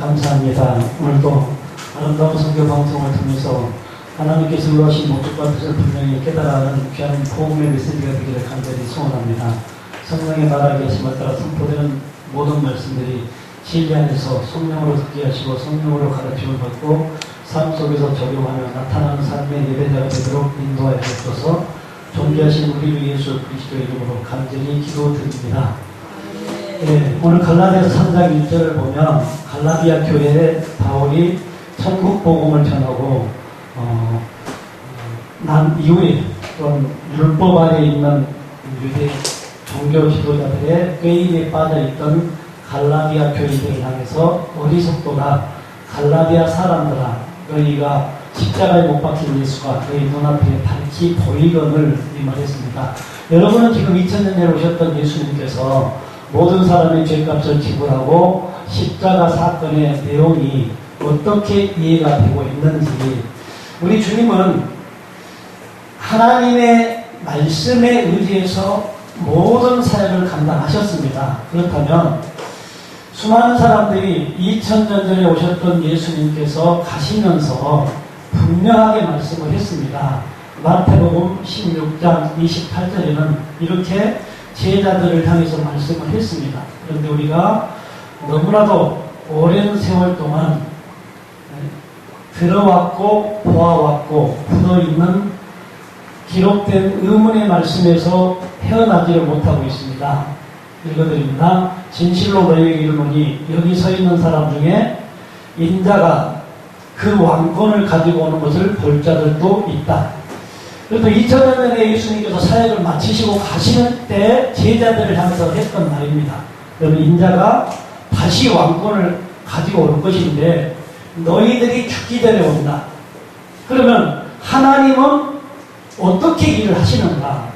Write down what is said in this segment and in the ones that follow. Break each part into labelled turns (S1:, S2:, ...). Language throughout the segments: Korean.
S1: 감사합니다. 오늘도 아름다운 선교 방송을 통해서 하나님께서 의하신 목적과 뜻을 분명히 깨달아가는 귀한 복음의 메시지가 되기를 간절히 소원합니다. 성령의 말하게 하심을 따라 선포되는 모든 말씀들이 진리 안에서 성령으로 듣게 하시고 성령으로 가르침을 받고 삶 속에서 적용하며 나타나는 삶의 예배자가 되도록 인도하여 주옵소서. 존귀하신 우리 주 예수 그리스도의 이름으로 간절히 기도드립니다. 네, 오늘 갈라디아서 3장 1절을 보면 갈라디아 교회에 바울이 천국 복음을 전하고 난 이후에 그런 율법 아래 있는 유대 종교 지도자들의 꾀임에 빠져있던 갈라디아 교회들을 향해서 어리석도다 갈라디아 사람들아 너희가 십자가에 못 박힌 예수가 너희 눈앞에 밝히 보이거늘 이 말했습니다. 여러분은 지금 2000년 전에 오셨던 예수님께서 모든 사람의 죄값을 지불하고 십자가 사건의 내용이 어떻게 이해가 되고 있는지 우리 주님은 하나님의 말씀에 의지해서 모든 사역을 감당하셨습니다. 그렇다면 수많은 사람들이 2000년 전에 오셨던 예수님께서 가시면서 분명하게 말씀을 했습니다. 마태복음 16장 28절에는 이렇게 제자들을 향해서 말씀을 했습니다. 그런데 우리가 너무나도 오랜 세월 동안 들어왔고 보아왔고 굳어있는 기록된 의문의 말씀에서 헤어나지를 못하고 있습니다. 읽어드립니다. 진실로 너희에게 이르노니 여기 서 있는 사람 중에 인자가 그 왕권을 가지고 오는 것을 볼 자들도 있다. 그래서 2000년 전에 예수님께서 사역을 마치시고 가시는 때 제자들을 향해서 했던 말입니다. 그러면 인자가 다시 왕권을 가지고 올 것인데 너희들이 죽기 전에 온다. 그러면 하나님은 어떻게 일을 하시는가?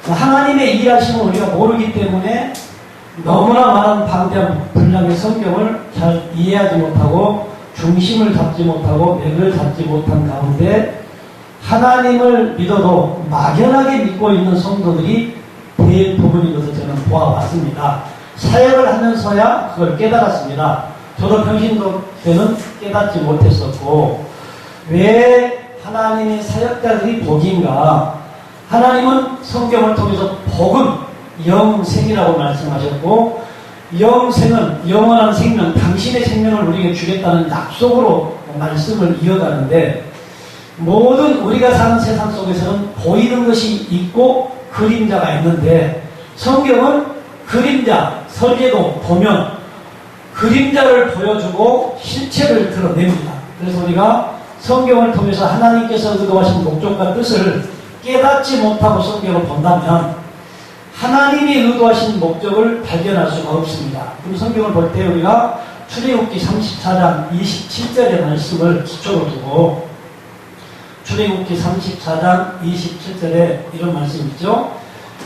S1: 하나님의 일하심을 우리가 모르기 때문에 너무나 많은 방대한 분량의 성경을 잘 이해하지 못하고 중심을 잡지 못하고 맥을 잡지 못한 가운데 하나님을 믿어도 막연하게 믿고 있는 성도들이 대부분인 것을 저는 보아왔습니다. 사역을 하면서야 그걸 깨달았습니다. 저도 평신도 때는 깨닫지 못했었고 왜 하나님의 사역자들이 복인가? 하나님은 성경을 통해서 복은 영생이라고 말씀하셨고 영생은 영원한 생명, 당신의 생명을 우리에게 주겠다는 약속으로 말씀을 이어가는데 모든 우리가 사는 세상 속에서는 보이는 것이 있고 그림자가 있는데 성경은 그림자, 설계도 보면 그림자를 보여주고 실체를 드러냅니다. 그래서 우리가 성경을 통해서 하나님께서 의도하신 목적과 뜻을 깨닫지 못하고 성경을 본다면 하나님이 의도하신 목적을 발견할 수가 없습니다. 그럼 성경을 볼 때 우리가 출애굽기 34장 27절의 말씀을 기초로 두고 출애굽기 34장 27절에 이런 말씀이 있죠.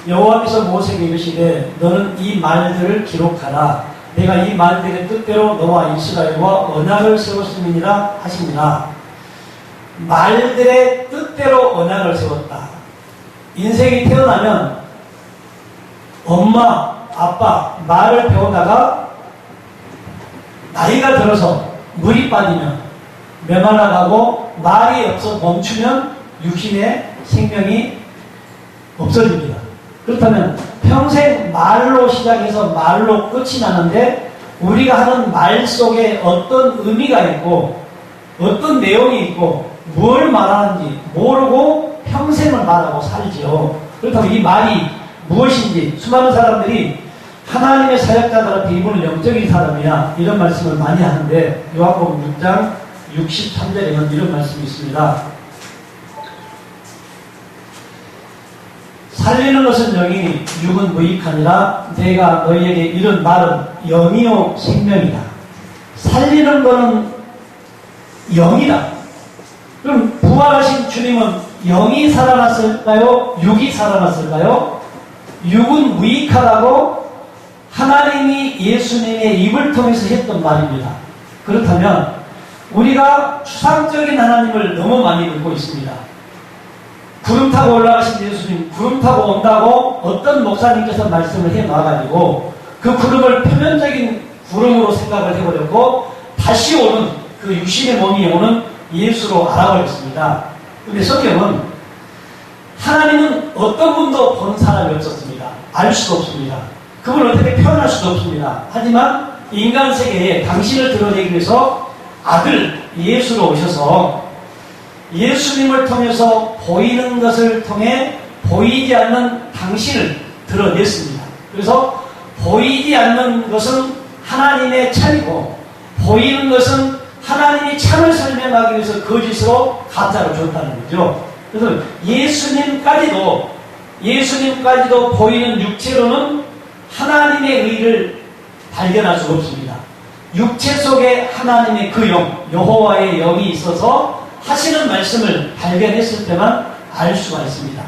S1: 여호와께서 모세에게 이르시되 너는 이 말들을 기록하라. 내가 이 말들의 뜻대로 너와 이스라엘과 언약을 세웠음이니라 하시니라. 말들의 뜻대로 언약을 세웠다. 인생이 태어나면 엄마, 아빠 말을 배우다가 나이가 들어서 물이 빠지면 메말라가고 말이 없어 멈추면 육신의 생명이 없어집니다. 그렇다면 평생 말로 시작해서 말로 끝이 나는데 우리가 하는 말 속에 어떤 의미가 있고 어떤 내용이 있고 뭘 말하는지 모르고 평생을 말하고 살지요. 그렇다면 이 말이 무엇인지 수많은 사람들이 하나님의 사역자들한테 이분은 영적인 사람이야 이런 말씀을 많이 하는데 요한복음 6장 63절에는 이런 말씀이 있습니다. 살리는 것은 영이니 육은 무익하니라. 내가 너희에게 이런 말은 영이요 생명이다. 살리는 것은 영이다. 그럼 부활하신 주님은 영이 살아났을까요? 육이 살아났을까요? 육은 무익하다고 하나님이 예수님의 입을 통해서 했던 말입니다. 그렇다면 우리가 추상적인 하나님을 너무 많이 믿고 있습니다. 구름 타고 올라가신 예수님, 구름 타고 온다고 어떤 목사님께서 말씀을 해 놔가지고 그 구름을 표면적인 구름으로 생각을 해버렸고 다시 오는 그 육신의 몸이 오는 예수로 알아버렸습니다. 그런데 성경은 하나님은 어떤 분도 본 사람이 없었습니다. 알 수도 없습니다. 그걸 어떻게 표현할 수도 없습니다. 하지만 인간 세계에 당신을 드러내기 위해서 아들 예수로 오셔서 예수님을 통해서 보이는 것을 통해 보이지 않는 당신을 드러냈습니다. 그래서 보이지 않는 것은 하나님의 참이고 보이는 것은 하나님이 참을 설명하기 위해서 거짓으로 가짜로 줬다는 거죠. 그래서 예수님까지도 보이는 육체로는 하나님의 의를 발견할 수가 없습니다. 육체 속에 하나님의 그 영, 여호와의 영이 있어서 하시는 말씀을 발견했을 때만 알 수가 있습니다.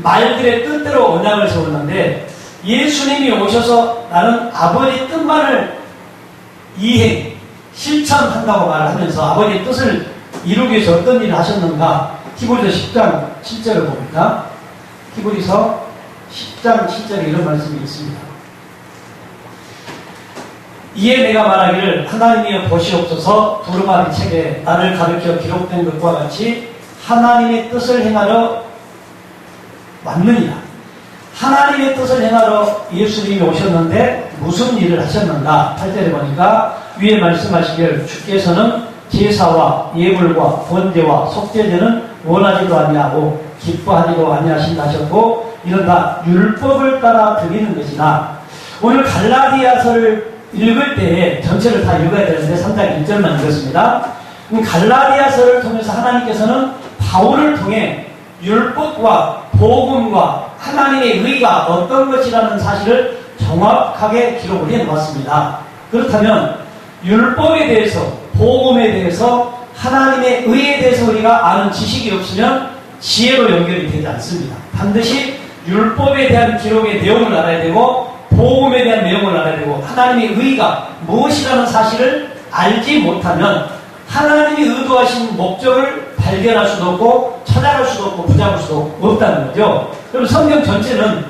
S1: 말들의 뜻대로 언약을 세웠는데 예수님이 오셔서 나는 아버지 뜻만을 이행, 실천한다고 말하면서 아버지의 뜻을 이루기 위해서 어떤 일을 하셨는가? 히브리서 10장 7절을 봅니다. 히브리서 10장 7절에 이런 말씀이 있습니다. 이에 내가 말하기를 하나님이여 보시옵소서 두루마리 책에 나를 가르쳐 기록된 것과 같이 하나님의 뜻을 행하러 왔느니라. 하나님의 뜻을 행하러 예수님이 오셨는데 무슨 일을 하셨는가? 8절에 보니까 위에 말씀하시길 주께서는 제사와 예물과 번제와 속죄제는 원하지도 아니하고 기뻐하지도 아니하신다 하셨고 이런 다 율법을 따라 드리는 것이나 오늘 갈라디아서를 읽을 때에 전체를 다 읽어야 되는데 3장 1절만 읽었습니다. 갈라디아서를 통해서 하나님께서는 바울을 통해 율법과 복음과 하나님의 의가 어떤 것이라는 사실을 정확하게 기록을 해놓았습니다. 그렇다면 율법에 대해서 복음에 대해서 하나님의 의에 대해서 우리가 아는 지식이 없으면 지혜로 연결이 되지 않습니다. 반드시 율법에 대한 기록의 내용을 알아야 되고 복음에 대한 내용을 알아야 되고 하나님의 의가 무엇이라는 사실을 알지 못하면 하나님이 의도하신 목적을 발견할 수도 없고 찾아갈 수도 없고 붙잡을 수도 없다는 거죠. 그럼 성경 전체는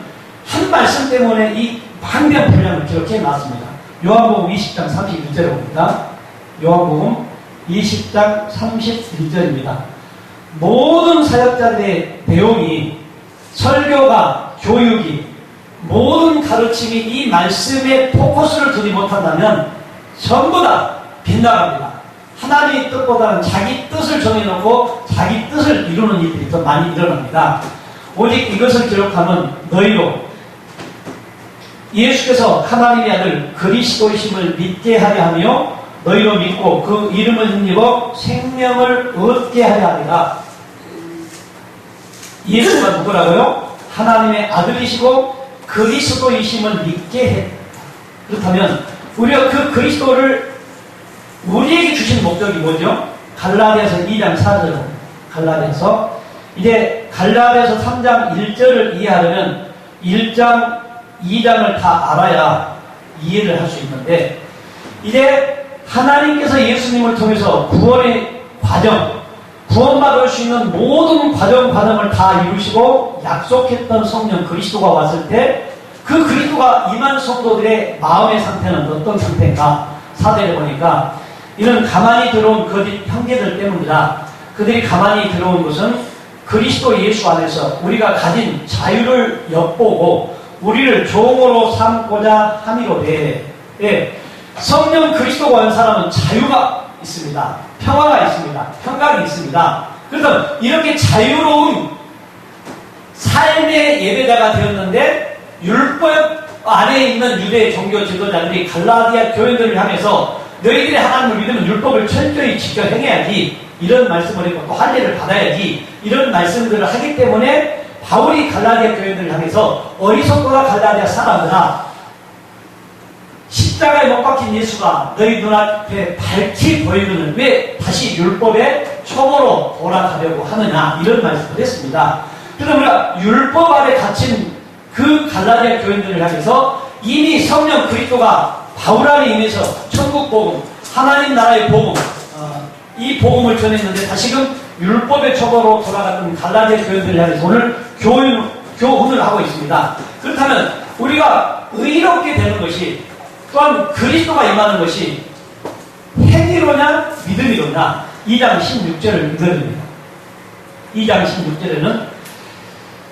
S1: 한 말씀 때문에 이 방대한 분량을 기록해 놨습니다. 요한복음 20장 31절에 봅니다. 요한복음 20장 31절입니다. 모든 사역자들의 내용이 설교가 교육이 모든 가르침이 이 말씀에 포커스를 두지 못한다면 전부 다 빗나갑니다. 하나님의 뜻보다는 자기 뜻을 정해놓고 자기 뜻을 이루는 일들이 더 많이 일어납니다. 오직 이것을 기록하면 너희로 예수께서 하나님의 아들 그리스도이심을 믿게 하려 하며 너희로 믿고 그 이름을 힘입어 생명을 얻게 하려 하리라. 예수가 누구라고요? 하나님의 아들이시고 그리스도이심을 믿게 해. 그렇다면 우리가 그 그리스도를 우리에게 주신 목적이 뭐죠? 갈라디아서 2장 4절 갈라디아서 이제 갈라디아서 3장 1절을 이해하려면 1장 2장을 다 알아야 이해를 할 수 있는데 이제 하나님께서 예수님을 통해서 구원의 과정 구원받을 수 있는 모든 과정을 다 이루시고 약속했던 성령 그리스도가 왔을 때 그 그리스도가 임한 성도들의 마음의 상태는 어떤 상태인가? 4절에 보니까 이는 가만히 들어온 거짓 형제들 때문이다. 그들이 가만히 들어온 것은 그리스도 예수 안에서 우리가 가진 자유를 엿보고 우리를 종으로 삼고자 함이로되 성령 그리스도가 온 사람은 자유가 있습니다. 평화가 있습니다. 평강이 있습니다. 그래서 이렇게 자유로운 삶의 예배자가 되었는데 율법 안에 있는 유대 종교 지도자들이 갈라디아 교인들을 향해서 너희들이 하나님을 믿으면 율법을 철저히 지켜 행해야지 이런 말씀을 했고 또 할례를 받아야지 이런 말씀들을 하기 때문에 바울이 갈라디아 교인들을 향해서 어리석거나 갈라디아 사람들아 십자가에 못 박힌 예수가 너희 눈앞에 밝히 보이거늘 왜 다시 율법의 초보로 돌아가려고 하느냐 이런 말씀을 했습니다. 그래서 우리가 율법 아래 갇힌 그 갈라디아 교인들을 향해서 이미 성령 그리스도가 바울 안에 임해서 천국 복음, 하나님 나라의 복음 이 복음을 전했는데 다시금 율법의 초보로 돌아갔던 갈라디아 교인들을 향해서 오늘 교훈을 하고 있습니다. 그렇다면 우리가 의롭게 되는 것이 또한 그리스도가 임하는 것이 행위로냐 믿음이로냐 2장 16절을 읽어드립니다. 2장 16절에는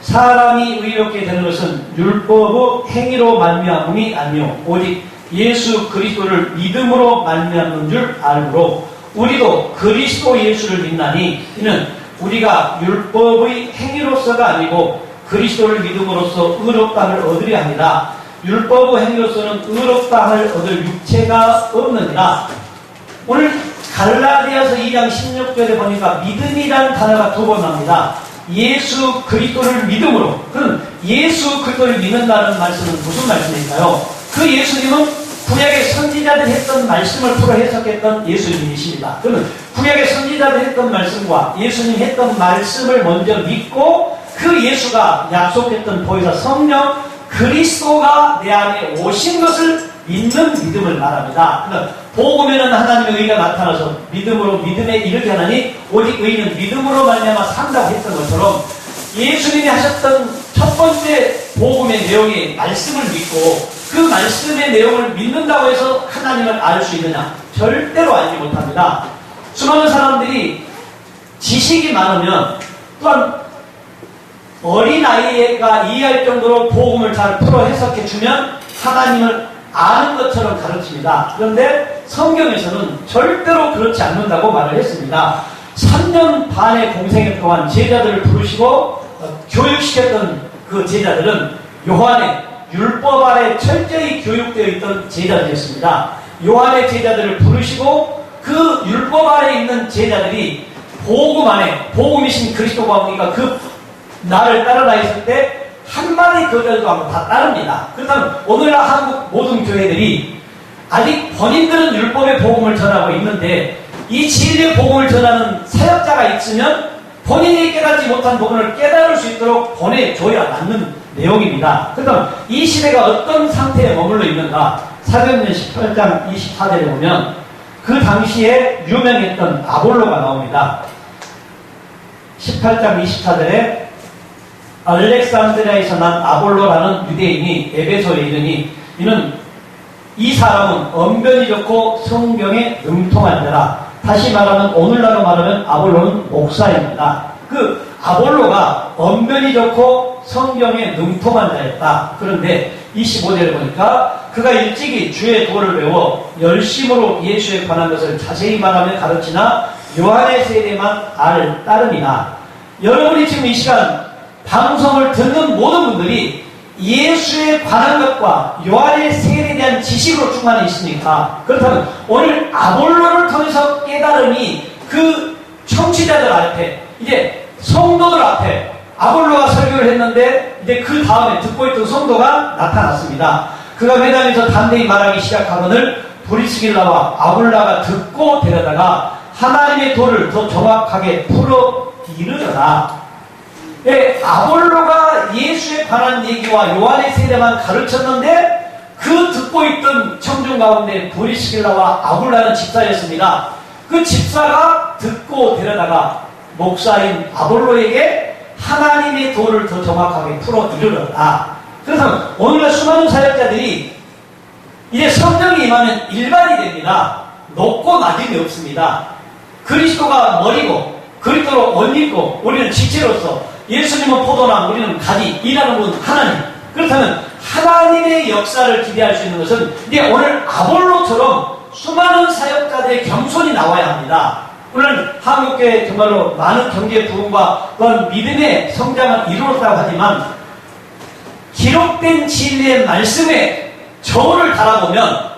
S1: 사람이 의롭게 되는 것은 율법의 행위로 말미암음이 아니요 오직 예수 그리스도를 믿음으로 말미암는 줄 알므로 우리도 그리스도 예수를 믿나니 이는 우리가 율법의 행위로서가 아니고 그리스도를 믿음으로써 의롭다함을 얻으려 합니다. 율법의 행위로서는 의롭다함을 얻을 육체가 없느니라. 오늘 갈라디아서 2장 16절에 보니까 믿음이라는 단어가 두 번 나옵니다. 예수 그리스도를 믿음으로. 그럼 예수 그리스도를 믿는다는 말씀은 무슨 말씀일까요? 그 예수님은 구약의 선지자들이 했던 말씀을 풀어 해석했던 예수님이십니다. 그러면 구약의 선지자들이 했던 말씀과 예수님이 했던 말씀을 먼저 믿고 그 예수가 약속했던 보혜사 성령 그리스도가 내 안에 오신 것을 믿는 믿음을 말합니다. 그러니까 복음에는 하나님의 의가 나타나서 믿음으로 믿음에 이르게 하나니 오직 의인은 믿음으로 말미암아 산다고 했던 것처럼 예수님이 하셨던 첫 번째 복음의 내용이 말씀을 믿고 그 말씀의 내용을 믿는다고 해서 하나님을 알 수 있느냐? 절대로 알지 못합니다. 수많은 사람들이 지식이 많으면 또한 어린아이가 이해할 정도로 복음을 잘 풀어 해석해주면 하나님을 아는 것처럼 가르칩니다. 그런데 성경에서는 절대로 그렇지 않는다고 말을 했습니다. 3년 반의 공생애 동안 제자들을 부르시고 교육시켰던 그 제자들은 요한의 율법 아래 철저히 교육되어 있던 제자들이었습니다. 요한의 제자들을 부르시고 그 율법 아래 있는 제자들이 복음 안에 복음이신 그리스도가 오니까 그 나를 따르라 했을 때 한마디 거절도 하고 다 따릅니다. 그렇다면 오늘날 한국 모든 교회들이 아직 본인들은 율법의 복음을 전하고 있는데 이 진리의 복음을 전하는 사역자가 있으면 본인이 깨닫지 못한 부분을 깨달을 수 있도록 보내줘야 맞는 내용입니다. 그렇다면 이 시대가 어떤 상태에 머물러 있는가? 사도행전 18장 24절에 보면 그 당시에 유명했던 아볼로가 나옵니다. 18장 24절에 알렉산드리아에서 난 아볼로라는 유대인이 에베소에 이르니 이는 이 사람은 언변이 좋고 성경에 능통한 자라. 다시 말하면 오늘날로 말하면 아볼로는 목사입니다. 그 아볼로가 언변이 좋고 성경에 능통한 자였다. 그런데 25절에 보니까 그가 일찍이 주의 도를 배워 열심으로 예수에 관한 것을 자세히 말하며 가르치나 요한의 세례만 따름이나. 여러분이 지금 이 시간 방송을 듣는 모든 분들이 예수에 관한 것과 요한의 세례에 대한 지식으로 충만해 있으니까 그렇다면 오늘 아볼로를 통해서 깨달음이 그 청취자들 앞에 이제 성도들 앞에 아볼로가 설교를 했는데 이제 그 다음에 듣고 있던 성도가 나타났습니다. 그가 회당에서 담대히 말하기 시작하거늘 브리스길라와 아볼라가 듣고 데려다가 하나님의 도를 더 정확하게 풀어 이르더라. 예, 아볼로가 예수에 관한 얘기와 요한의 세례만 가르쳤는데 그 듣고 있던 청중 가운데 브리스길라와 아볼라는 집사였습니다. 그 집사가 듣고 데려다가 목사인 아볼로에게 하나님의 도를 더 정확하게 풀어 이르렀다. 그래서 오늘날 수많은 사역자들이 이제 성령이 임하면 일반이 됩니다. 높고 낮음이 없습니다. 그리스도가 머리고 그리스도로 옷 입고 우리는 지체로서 예수님은 포도나무 우리는 가지 일하는 분 하나님. 그렇다면 하나님의 역사를 기대할 수 있는 것은 이제 오늘 아볼로처럼 수많은 사역자들의 겸손이 나와야 합니다. 오늘 한국교회 정말로 많은 경제 부흥과 그런 믿음의 성장을 이루었다고 하지만 기록된 진리의 말씀에 저울을 달아보면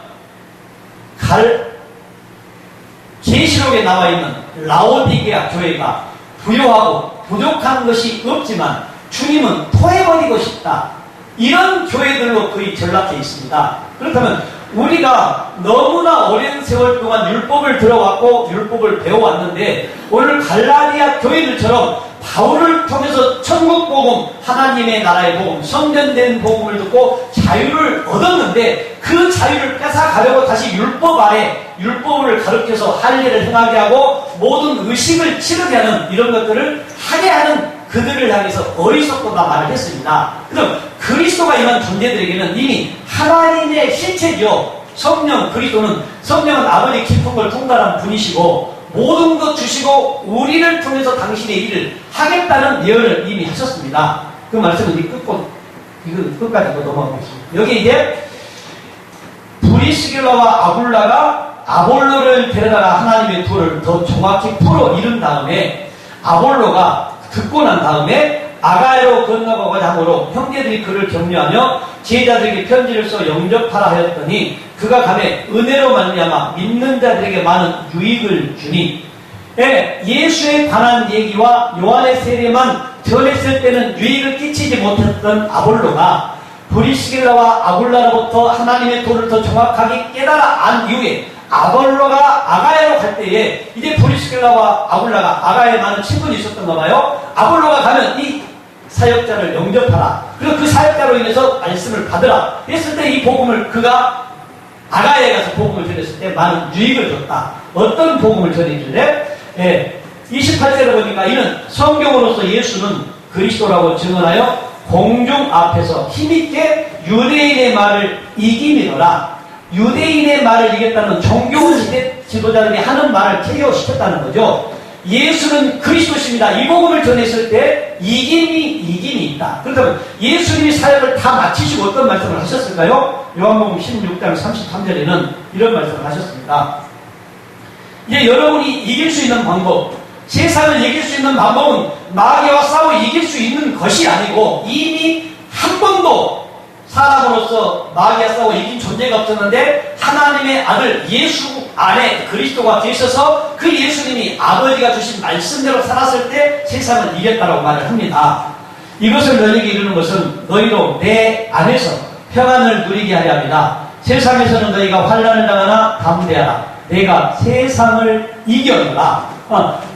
S1: 계시록에 나와 있는 라오디게아 교회가 부요하고 부족한 것이 없지만 주님은 토해버리고 싶다. 이런 교회들로 거의 전락해 있습니다. 그렇다면 우리가 너무나 오랜 세월 동안 율법을 들어왔고 율법을 배워왔는데 오늘 갈라디아 교회들처럼 바울을 통해서 천국 복음, 하나님의 나라의 복음, 성전된 복음을 듣고 자유를 얻었는데 그 자유를 뺏어가려고 다시 율법 아래 율법을 가르쳐서 할 일을 행하게 하고 모든 의식을 치르게 하는 이런 것들을 하게 하는 그들을 향해서 어리석도다 말을 했습니다. 그럼 그리스도가 임한 존재들에게는 이미 하나님의 실체죠. 성령 그리스도는 성령은 아버지 깊은 걸 통달한 분이시고 모든 것 주시고 우리를 통해서 당신의 일을 하겠다는 예언을 이미 하셨습니다. 그 말씀은 이거 끝까지 넘어가겠습니다. 여기 이제 브리스길라와 아굴라가 아볼로를 데려다가 하나님의 도를 더 정확히 풀어 이룬 다음에 아볼로가 듣고 난 다음에 아가야로 건너가고자 하므로 형제들이 그를 격려하며 제자들에게 편지를 써 영접하라 하였더니 그가 가매 은혜로 말미암아 믿는 자들에게 많은 유익을 주니 예수에 관한 얘기와 요한의 세례만 전했을 때는 유익을 끼치지 못했던 아볼로가 브리스길라와 아굴라로부터 하나님의 도를 더 정확하게 깨달아 안 이후에 아볼로가 아가야로 갈 때에 이제 브리스길라와 아굴라가 아가야에 많은 친분이 있었던가 봐요. 아볼로가 가면 이 사역자를 영접하라. 그리고 그 사역자로 인해서 말씀을 받으라. 했을 때 이 복음을 그가 아가야에 가서 복음을 전했을 때 많은 유익을 줬다. 어떤 복음을 전했길래? 28절에 보니까 이는 성경으로서 예수는 그리스도라고 증언하여 공중 앞에서 힘있게 유대인의 말을 이기미더라. 유대인의 말을 이겼다는 종교시대 지도자들이 하는 말을 퇴교시켰다는 거죠. 예수는 그리스도십니다. 이 복음을 전했을 때 이김이 있다. 그렇다면 예수님이 사역을 다 마치시고 어떤 말씀을 하셨을까요? 요한복음 16장 33절에는 이런 말씀을 하셨습니다. 이제 여러분이 이길 수 있는 방법, 세상을 이길 수 있는 방법은 마귀와 싸워 이길 수 있는 것이 아니고 이미 한 번도 사람으로서 마귀와 싸워 이긴 존재가 없었는데 하나님의 아들 예수 안에 그리스도가 계셔서 그 예수님이 아버지가 주신 말씀대로 살았을 때 세상을 이겼다고 말을 합니다. 이것을 너희에게 이루는 것은 너희로 내 안에서 평안을 누리게 하려 합니다. 세상에서는 너희가 환난을 당하나 담대하라. 내가 세상을 이겼노라.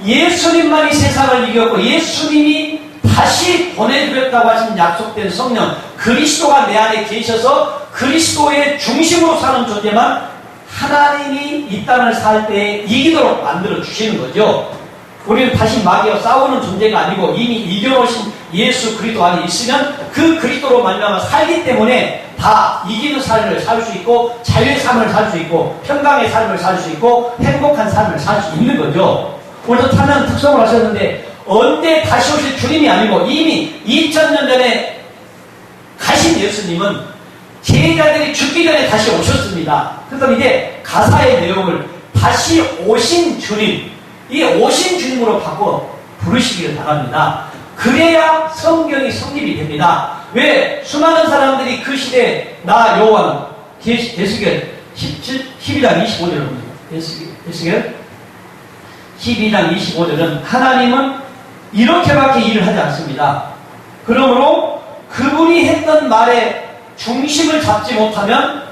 S1: 예수님만이 세상을 이겼고 예수님이 다시 보내주겠다고 하신 약속된 성령 그리스도가 내 안에 계셔서 그리스도의 중심으로 사는 존재만 하나님이 이 땅을 살 때 이기도록 만들어 주시는 거죠. 우리는 다시 마귀와 싸우는 존재가 아니고 이미 이겨놓으신 예수 그리스도 안에 있으면 그 그리스도로 말미암아 살기 때문에 다 이기는 삶을 살 수 있고 자유의 삶을 살 수 있고 평강의 삶을 살 수 있고 행복한 삶을 살 수 있는 거죠. 오늘도 찬양 특성을 하셨는데 언제 다시 오실 주님이 아니고 이미 2000년 전에 가신 예수님은 제자들이 죽기 전에 다시 오셨습니다. 그래서 이제 가사의 내용을 다시 오신 주님, 이 오신 주님으로 바꿔 부르시기를 바랍니다. 그래야 성경이 성립이 됩니다. 왜? 수많은 사람들이 그 시대에 나 여호와는 에스겔 12장 25절을 봅니다. 에스겔 12장 25절은 하나님은 이렇게밖에 일을 하지 않습니다. 그러므로 그분이 했던 말에 중심을 잡지 못하면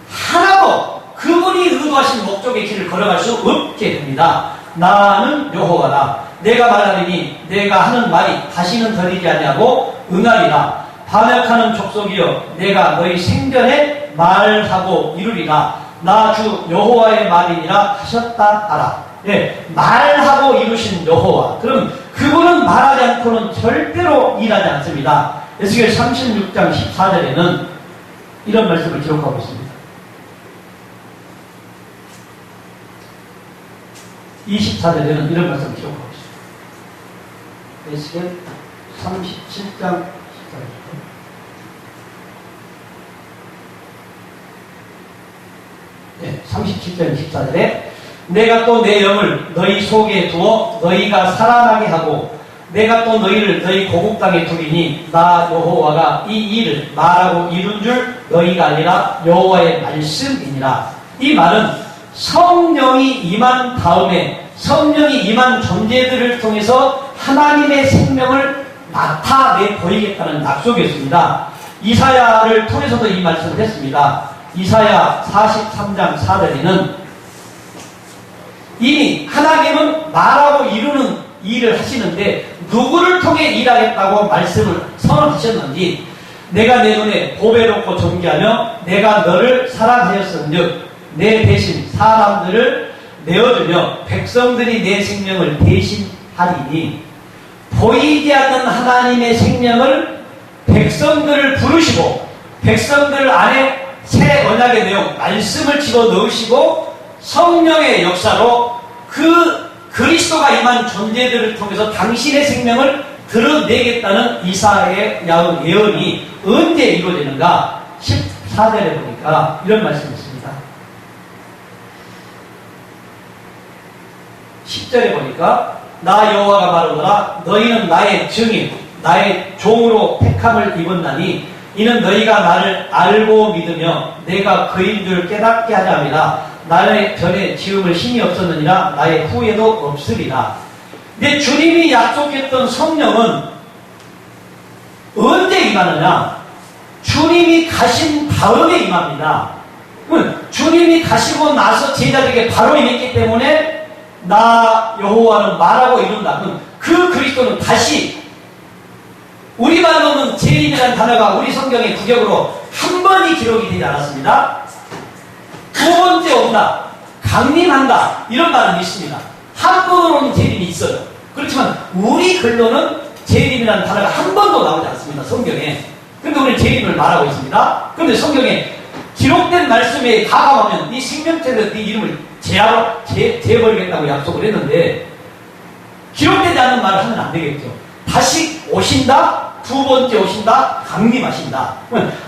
S1: 하나도 그분이 의도하신 목적의 길을 걸어갈 수 없게 됩니다. 나는 여호와다. 내가 말하리니 내가 하는 말이 다시는 더디지 아니하고 응하리라. 반역하는 족속이여 내가 너희 생전에 말하고 이루리라. 나 주 여호와의 말이니라 하셨다 하라. 말하고 이루신 여호와. 그럼 그분은 말하지 않고는 절대로 일하지 않습니다. 에스겔 36장 14절에는 이런 말씀을 기록하고 있습니다. 24절에는 이런 말씀을 기록하고 있습니다. 에스겔 37장 14절. 네, 37장 14절에 내가 또 내 영을 너희 속에 두어 너희가 살아나게 하고 내가 또 너희를 너희 고국 땅에 두리니 나 여호와가 이 일을 말하고 이룬 줄 너희가 알리라. 여호와의 말씀이니라. 이 말은 성령이 임한 다음에 성령이 임한 존재들을 통해서 하나님의 생명을 나타내 보이겠다는 약속이었습니다. 이사야를 통해서도 이 말씀을 했습니다. 이사야 43장 4절에는 이미 하나님은 말하고 이루는 일을 하시는데 누구를 통해 일하겠다고 말씀을 선언하셨는지 내가 내 눈에 보배롭고 존귀하며 내가 너를 사랑하였은즉 내 대신 사람들을 내어주며 백성들이 내 생명을 대신하리니 보이지 않는 하나님의 생명을 백성들을 부르시고 백성들 안에 새 언약의 내용, 말씀을 집어넣으시고 성령의 역사로 그 그리스도가 임한 존재들을 통해서 당신의 생명을 드러내겠다는 이사야의 예언이 언제 이루어지는가? 14절에 보니까 이런 말씀이 있습니다. 10절에 보니까 나 여호와가 말하노라 너희는 나의 증인 나의 종으로 택함을 입었나니 이는 너희가 나를 알고 믿으며 내가 그인 줄 깨닫게 하자 함이라. 나의 전에 지음을 힘이 없었느니라 나의 후에도 없으리라. 근데 주님이 약속했던 성령은 언제 임하느냐? 주님이 가신 다음에 임합니다. 주님이 가시고 나서 제자들에게 바로 임했기 때문에 나 여호와는 말하고 이룬다. 그 그리스도는 다시 우리말로는 재림이라는 단어가 우리 성경의 구격으로 한 번이 기록이 되지 않았습니다. 두 번째 온다, 강림한다 이런 말은 있습니다. 한 번으로는 재림이 있어요. 그렇지만 우리 글로는 재림이라는 단어가 한 번도 나오지 않습니다. 성경에. 근데 우리는 재림을 말하고 있습니다. 그런데 성경에 기록된 말씀에 가감하면 네 생명체로 네 이름을 제해버리겠다고 약속을 했는데 기록되지 않는 말을 하면 안 되겠죠. 다시 오신다, 두 번째 오신다, 강림하신다.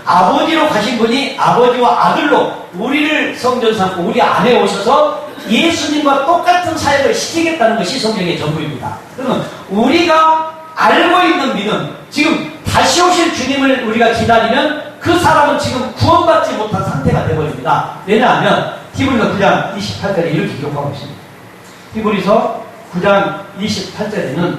S1: 아버지로 가신 분이 아버지와 아들로 우리를 성전 삼고 우리 안에 오셔서 예수님과 똑같은 사역을 시키겠다는 것이 성경의 전부입니다. 그러면 우리가 알고 있는 믿음, 지금 다시 오실 주님을 우리가 기다리면 그 사람은 지금 구원받지 못한 상태가 되어버립니다. 왜냐하면 히브리서 9장 28절에 이렇게 기록하고 있습니다. 히브리서 9장 28절에는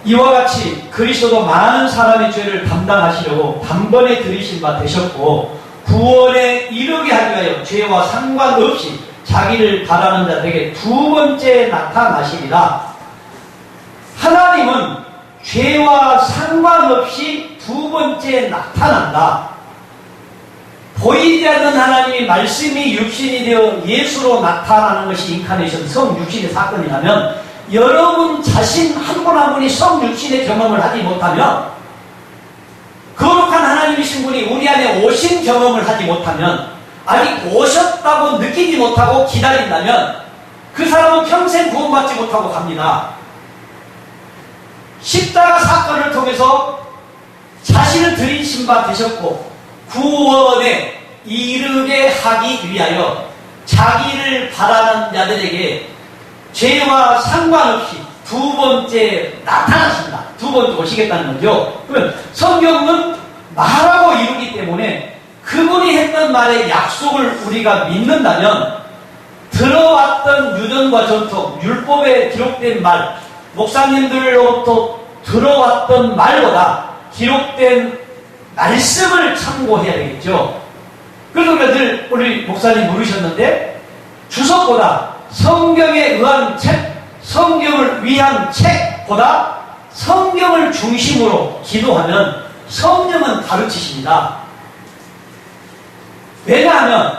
S1: 이와 같이 그리스도도 많은 사람의 죄를 담당하시려고 단번에 들이신 바 되셨고 구원에 이르게 하기 위하여 죄와 상관없이 자기를 바라는 자들에게 두 번째 나타나시리라. 하나님은 죄와 상관없이 두 번째 나타난다. 보이지 않는 하나님이 말씀이 육신이 되어 예수로 나타나는 것이 인카네이션 성육신의 사건이라면 여러분 자신 한 분 한 분이 성육신의 경험을 하지 못하면 거룩한 하나님이신 분이 우리 안에 오신 경험을 하지 못하면 아직 오셨다고 느끼지 못하고 기다린다면 그 사람은 평생 구원받지 못하고 갑니다. 십자가 사건을 통해서 자신을 들이신 바 되셨고 구원에 이르게 하기 위하여 자기를 바라는 자들에게 죄와 상관없이 두 번째 나타나신다. 두 번째 오시겠다는 거죠. 그러면 성경은 말하고 이루기 때문에 그분이 했던 말의 약속을 우리가 믿는다면 들어왔던 유전과 전통, 율법에 기록된 말, 목사님들로부터 들어왔던 말보다 기록된 말씀을 참고해야 되겠죠. 그래서 우리가 늘 우리 목사님 물으셨는데 주석보다 성경에 의한 책, 성경을 위한 책보다 성경을 중심으로 기도하면 성령은 가르치십니다. 왜냐하면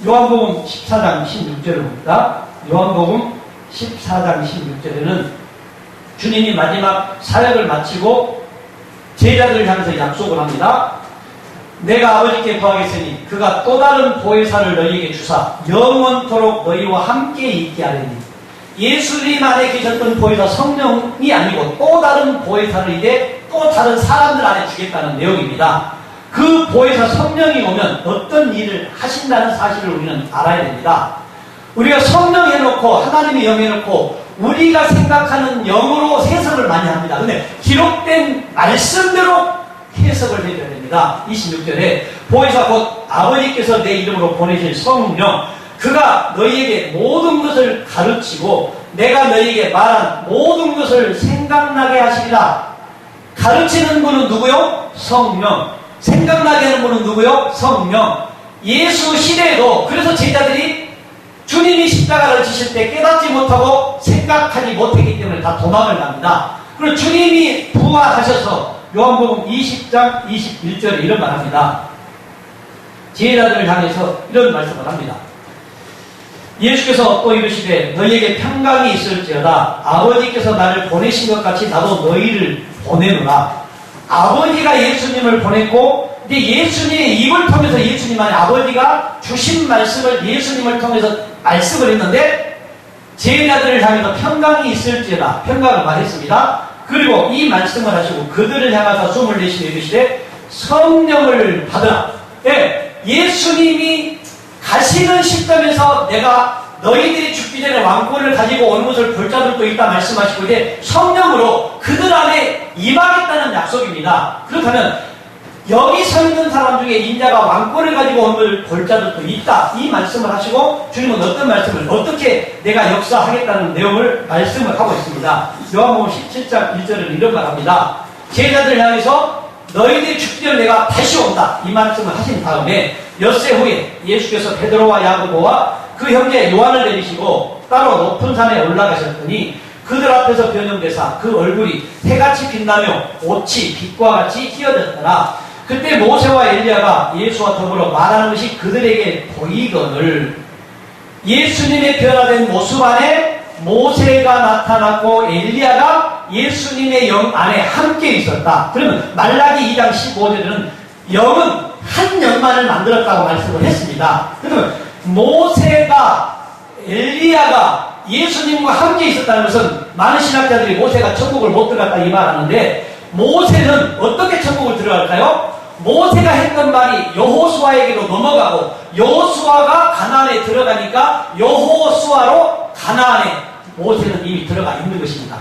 S1: 요한복음 14장 16절을 봅니다. 요한복음 14장 16절에는 주님이 마지막 사역을 마치고 제자들을 향해서 약속을 합니다. 내가 아버지께 구하겠으니 그가 또 다른 보혜사를 너희에게 주사 영원토록 너희와 함께 있게 하리니. 예수님 안에 계셨던 보혜사 성령이 아니고 또 다른 보혜사를 이제 또 다른 사람들 안에 주겠다는 내용입니다. 그 보혜사 성령이 오면 어떤 일을 하신다는 사실을 우리는 알아야 됩니다. 우리가 성령 해놓고 하나님의 영 해놓고 우리가 생각하는 영으로 해석을 많이 합니다. 근데 기록된 말씀대로 해석을 해줘야 됩니다. 26절에 보혜사 곧 아버지께서 내 이름으로 보내실 성령 그가 너희에게 모든 것을 가르치고 내가 너희에게 말한 모든 것을 생각나게 하시리라. 가르치는 분은 누구요? 성령. 생각나게 하는 분은 누구요? 성령. 예수 시대에도 그래서 제자들이 주님이 십자가를 지실 때 깨닫지 못하고 생각하지 못했기 때문에 다 도망을 갑니다. 그리고 주님이 부활하셔서 요한복음 20장 21절에 이런 말 합니다. 제자들을 향해서 이런 말씀을 합니다. 예수께서 또 이르시되 너희에게 평강이 있을지어다. 아버지께서 나를 보내신 것 같이 나도 너희를 보내노라. 아버지가 예수님을 보냈고 이제 예수님의 입을 통해서 예수님 안에 아버지가 주신 말씀을 예수님을 통해서 말씀을 했는데 제자들을 향해서 평강이 있을지어다 평강을 말했습니다. 그리고 이 말씀을 하시고 그들을 향해서 숨을 내쉬며 이르시되 성령을 받으라. 네, 예수님이 가시는 시점에서 내가 너희들이 죽기 전에 왕권을 가지고 온 것을 볼 자들도 있다 말씀하시고 이제 성령으로 그들 안에 임하겠다는 약속입니다. 그렇다면 여기 서 있는 사람 중에 인자가 왕권을 가지고 온 것을 볼 자들도 있다 이 말씀을 하시고 주님은 어떤 말씀을 어떻게 내가 역사하겠다는 내용을 말씀을 하고 있습니다. 요한복음 17장 1절은 이런 말합니다. 제자들을 향해서 너희들이 죽기 전에 내가 다시 온다 이 말씀을 하신 다음에 엿새 후에 예수께서 베드로와 야고보와 그 형제 요한을 내리시고 따로 높은 산에 올라가셨더니 그들 앞에서 변형되사 그 얼굴이 해같이 빛나며 옷이 빛과 같이 휘어졌더라. 그때 모세와 엘리야가 예수와 더불어 말하는 것이 그들에게 보이거늘 예수님의 변화된 모습 안에 모세가 나타났고 엘리야가 예수님의 영 안에 함께 있었다. 그러면 말라기 2장 15절에는 영은 한 영만을 만들었다고 말씀을 했습니다. 그러면 모세가 엘리야가 예수님과 함께 있었다는 것은 많은 신학자들이 모세가 천국을 못 들어갔다 이 말하는데 모세는 어떻게 천국을 들어갈까요? 모세가 했던 말이 여호수아에게로 넘어가고 여호수아가 가나안에 들어가니까 여호수아로 가나안에 모세는 이미 들어가 있는 것입니다.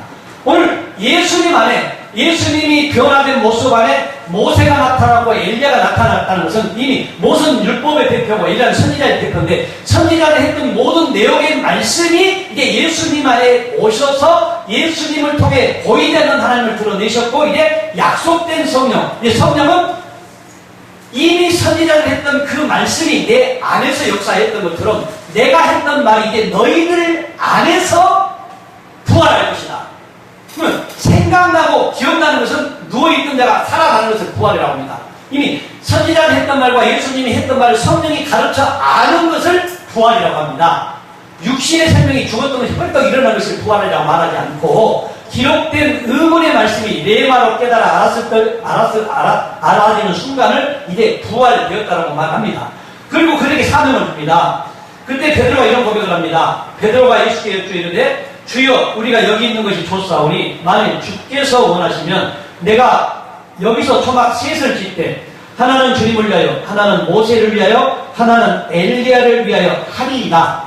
S1: 오늘 예수님 안에 예수님이 변화된 모습 안에 모세가 나타나고 엘리야가 나타났다는 것은 이미 모세는 율법의 대표고 엘리야는 선지자의 대표인데 선지자가 했던 모든 내용의 말씀이 이제 예수님 안에 오셔서 예수님을 통해 보이되는 하나님을 드러내셨고 이제 약속된 성령 이제 성령은 이미 선지자를 했던 그 말씀이 내 안에서 역사했던 것처럼 내가 했던 말이 이제 너희들 안에서 부활할 것이다. 그러면 생각나고 기억나는 것은 누워있던 자가 살아나는 것을 부활이라고 합니다. 이미 선지자가 했던 말과 예수님이 했던 말을 성령이 가르쳐 아는 것을 부활이라고 합니다. 육신의 생명이 죽었던 것이 펄떡 일어난 것을 부활이라고 말하지 않고 기록된 의문의 말씀이 레마로 깨달아 알아지는 순간을 이제 부활되었다고 말합니다. 그리고 그에게 사명을 줍니다. 그때 베드로가 이런 고백을 합니다. 베드로가 예수께 여쭈이르되 주여 우리가 여기 있는 것이 좋사오니 만일 주께서 원하시면 내가 여기서 초막 셋을 짓되 하나는 주님을 위하여 하나는 모세를 위하여 하나는 엘리야를 위하여 하리이다.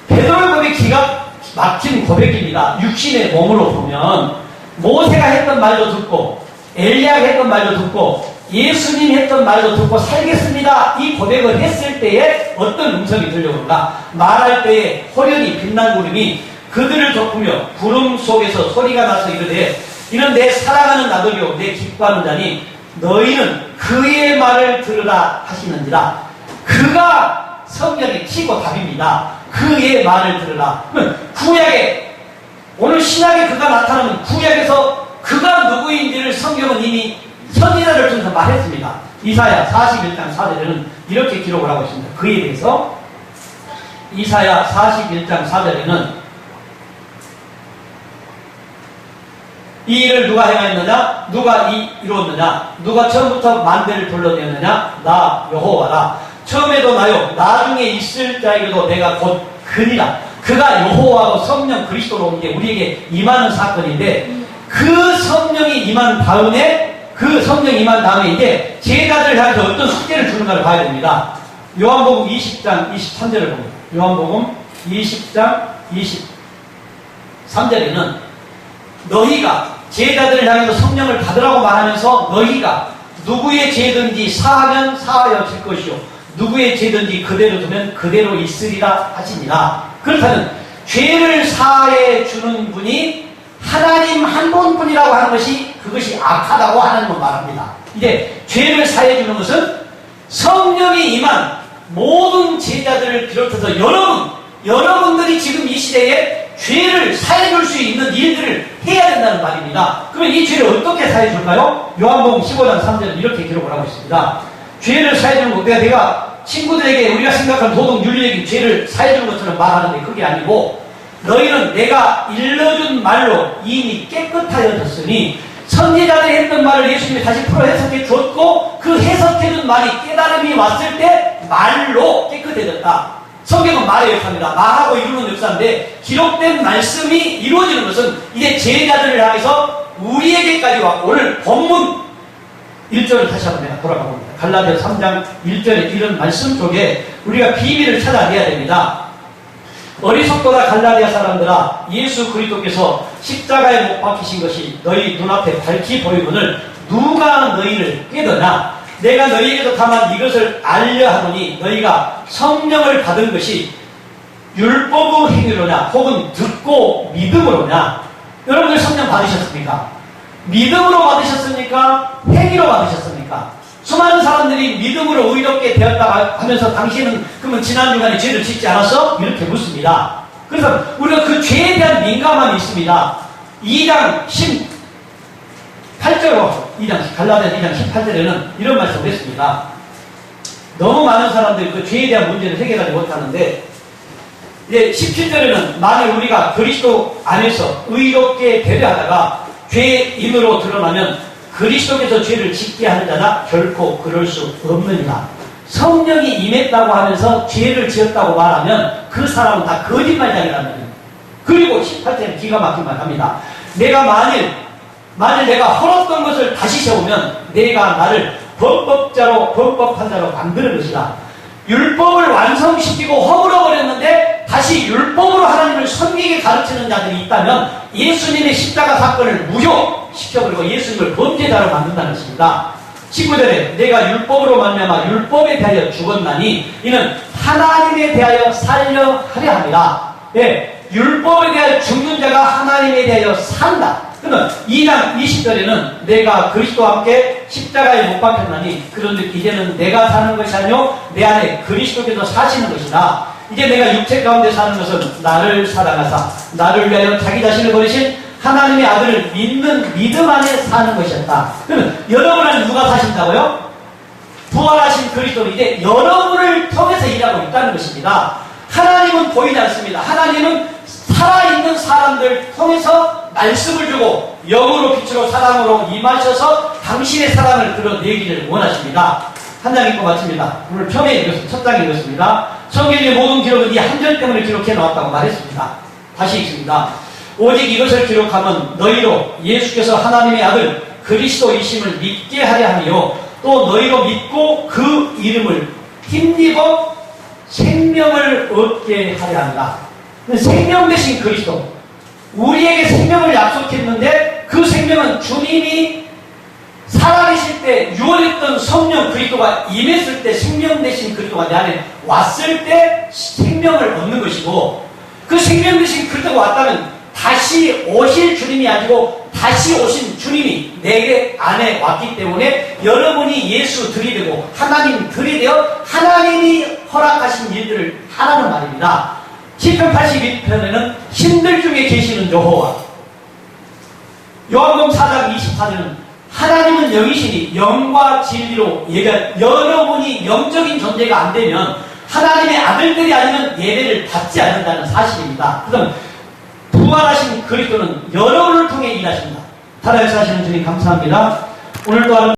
S1: 베드로의 고백이 기가 막힌 고백입니다. 육신의 몸으로 보면 모세가 했던 말도 듣고 엘리야가 했던 말도 듣고 예수님이 했던 말도 듣고 살겠습니다. 이 고백을 했을 때에 어떤 음성이 들려오는가? 말할 때에 호련히 빛난 구름이 그들을 덮으며 구름 속에서 소리가 나서 이르되 이는 내 사랑하는 아들이요 내 기뻐하는 자니 너희는 그의 말을 들으라 하시는지라. 그가 성경의 키고 답입니다. 그의 말을 들으라. 구약에 오늘 신약에 그가 나타나면 구약에서 그가 누구인지를 성경은 이미 선지자를 통해서 말했습니다. 이사야 41장 4절에는 이렇게 기록을 하고 있습니다. 그에 대해서 이사야 41장 4절에는 이 일을 누가 행하였느냐? 누가 이루었느냐? 누가 처음부터 만대를 불러내었느냐? 나 여호와라. 처음에도 나요 나중에 있을 자에게도 내가 곧 그니라. 그가 여호와고 성령 그리스도로 온 게 우리에게 임하는 사건인데 그 성령이 임한 다음에 그 성령이 임한 다음에 이제 제자들을 향해서 어떤 숙제를 주는가를 봐야 됩니다. 요한복음 20장 23절을 봅니다. 요한복음 20장 23절에는 너희가 제자들을 향해서 성령을 받으라고 말하면서 너희가 누구의 죄든지 사하면 사하여질 것이요 누구의 죄든지 그대로 두면 그대로 있으리라 하시니라. 그렇다면 죄를 사해 주는 분이 하나님 한 분뿐이라고 하는 것이 그것이 악하다고 하나님은 말합니다. 이제 죄를 사해 주는 것은 성령이 임한 모든 제자들을 비롯해서 여러분들이 지금 이 시대에 죄를 사해 줄 수 있는 일들을 해야 된다는 말입니다. 그러면 이 죄를 어떻게 사해 줄까요? 요한복음 15장 3절은 이렇게 기록을 하고 있습니다. 죄를 사해 주는 것, 내가 친구들에게 우리가 생각하는 도덕 윤리적인 죄를 사해 주는 것처럼 말하는데 그게 아니고 너희는 내가 일러준 말로 이미 깨끗하여졌으니 선지자들이 했던 말을 예수님이 다시 풀어 해석해 주었고 그 해석해준 말이 깨달음이 왔을 때 말로 깨끗해졌다. 성경은 말의 역사입니다. 말하고 이루는 역사인데 기록된 말씀이 이루어지는 것은 이제 제자들을 향해서 우리에게까지 왔고 오늘 본문 1절을 다시 한번 내가 돌아가 봅니다. 갈라디아 3장 1절에 이런 말씀 속에 우리가 비밀을 찾아내야 됩니다. 어리석도다 갈라디아 사람들아 예수 그리스도께서 십자가에 못 박히신 것이 너희 눈앞에 밝히 보이거늘 누가 너희를 깨더냐 내가 너희에게서 다만 이것을 알려 하노니 너희가 성령을 받은 것이 율법의 행위로냐 혹은 듣고 믿음으로냐. 여러분들 성령 받으셨습니까? 믿음으로 받으셨습니까? 행위로 받으셨습니까? 수많은 사람들이 믿음으로 의롭게 되었다고 하면서 당신은 그러면 지난 주간에 죄를 짓지 않았어? 이렇게 묻습니다. 그래서 우리가 그 죄에 대한 민감함이 있습니다. 2장 18절로 갈라디아 2장 18절에는 이런 말씀을 했습니다. 너무 많은 사람들이 그 죄에 대한 문제를 해결하지 못하는데 이제 17절에는 만일 우리가 그리스도 안에서 의롭게 되려 하다가 죄인으로 드러나면 그리스도께서 죄를 짓게 하는 자나 결코 그럴 수 없느니라. 성령이 임했다고 하면서 죄를 지었다고 말하면 그 사람은 다 거짓말장이라는 거예요. 그리고 18절에 기가 막힌 말 합니다. 내가 만일 내가 헐었던 것을 다시 세우면 내가 나를 범법한 자로 만드는 것이다. 율법을 완성시키고 허물어버렸는데 다시 율법으로 하나님을 섬기게 가르치는 자들이 있다면 예수님의 십자가 사건을 무효시켜버리고 예수님을 범죄자로 만든다는 것입니다. 19절에 내가 율법으로 말미암아 율법에 대하여 죽었나니 이는 하나님에 대하여 살려 하려 함이라. 예, 율법에 대하여 죽는 자가 하나님에 대하여 산다. 그러면 2장 20절에는 내가 그리스도와 함께 십자가에 못 박혔나니 그런데 이제는 내가 사는 것이 아니요 내 안에 그리스도께서 사시는 것이다. 이제 내가 육체 가운데 사는 것은 나를 사랑하사 나를 위하여 자기 자신을 버리신 하나님의 아들을 믿는 믿음 안에 사는 것이었다. 그러면 여러분 안에 누가 사신다고요? 부활하신 그리스도는 이제 여러분을 통해서 일하고 있다는 것입니다. 하나님은 보이지 않습니다. 하나님은 살아있는 사람들 통해서 말씀을 주고 영으로 빛으로 사랑으로 임하셔서 당신의 사랑을 드러내기를 원하십니다. 한 장 읽고 마칩니다. 오늘 처음에 읽었습니다. 첫 장에 읽었습니다. 성경의 모든 기록은 이 한 절 때문에 기록해 나왔다고 말했습니다. 다시 읽습니다. 오직 이것을 기록하면 너희로 예수께서 하나님의 아들 그리스도이심을 믿게 하려 하며 또 너희로 믿고 그 이름을 힘입어 생명을 얻게 하려 합니다. 생명 되신 그리스도 우리에게 생명을 약속했는데 그 생명은 주님이 살아계실 때 유월했던 성령 그리스도가 임했을 때 생명 되신 그리스도가 내 안에 왔을 때 생명을 얻는 것이고 그 생명 되신 그리스도가 왔다면 다시 오실 주님이 아니고 다시 오신 주님이 내게 안에 왔기 때문에 여러분이 예수 들이되고 하나님 들이되어 하나님이 허락하신 일들을 하라는 말입니다. 시편 82편에는 신들 중에 계시는 여호와 요한복음 4장 24절은 하나님은 영이시니 영과 진리로 여러분이 영적인 존재가 안 되면 하나님의 아들들이 아니면 예배를 받지 않는다는 사실입니다. 그럼 부활하신 그리스도는 여러분을 통해 일하십니다. 살아계신 주님 감사합니다. 오늘도